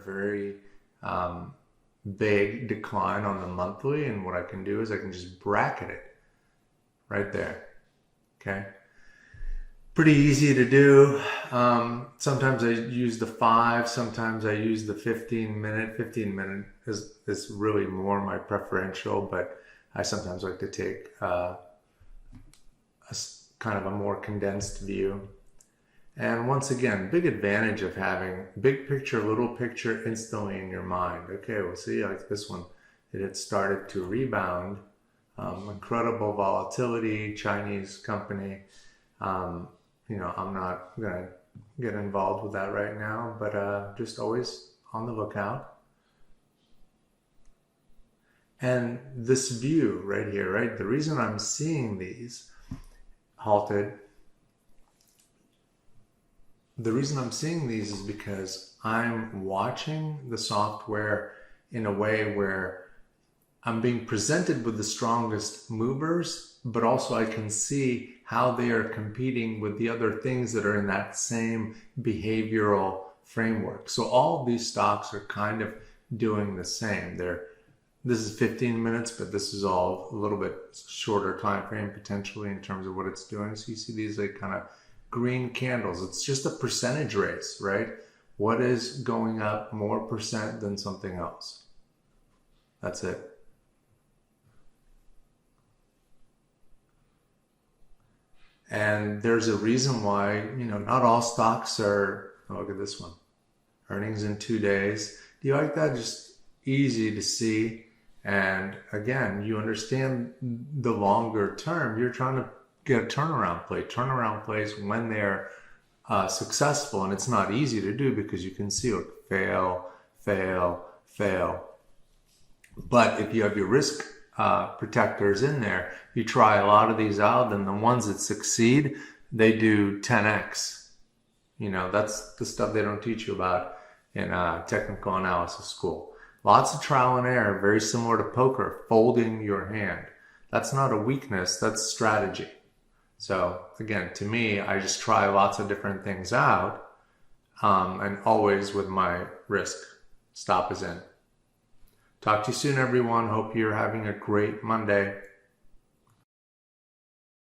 very big decline on the monthly, and what I can do is I can just bracket it right there. Okay, pretty easy to do. Sometimes I use the 5, sometimes I use the 15 minute. 15 minute is really more my preferential, but I sometimes like to take kind of a more condensed view. And once again, big advantage of having big picture, little picture instantly in your mind. Okay, we'll see, like this one, it had started to rebound. Incredible volatility, Chinese company. You know, I'm not going to get involved with that right now, but just always on the lookout. And this view right here, right? The reason I'm seeing these halted, the reason I'm seeing these is because I'm watching the software in a way where I'm being presented with the strongest movers, but also I can see how they are competing with the other things that are in that same behavioral framework. So all of these stocks are kind of doing the same. This is 15 minutes, but this is all a little bit shorter time frame potentially in terms of what it's doing. So you see these like kind of green candles. It's just a percentage race, right? What is going up more percent than something else? That's it. And there's a reason why, you know, not all stocks are, oh, look at this one. Earnings in 2 days. Do you like that? Just easy to see. And again, you understand the longer term. You're trying to get a turnaround play. Turnaround plays when they're successful. And it's not easy to do because you can see it fail, fail, fail. But if you have your risk protectors in there, you try a lot of these out, and the ones that succeed, they do 10x. You know, that's the stuff they don't teach you about in technical analysis school. Lots of trial and error, very similar to poker, folding your hand. That's not a weakness, that's strategy. So again, to me, I just try lots of different things out, and always with my risk stop is in. Talk to you soon, everyone. Hope you're having a great Monday.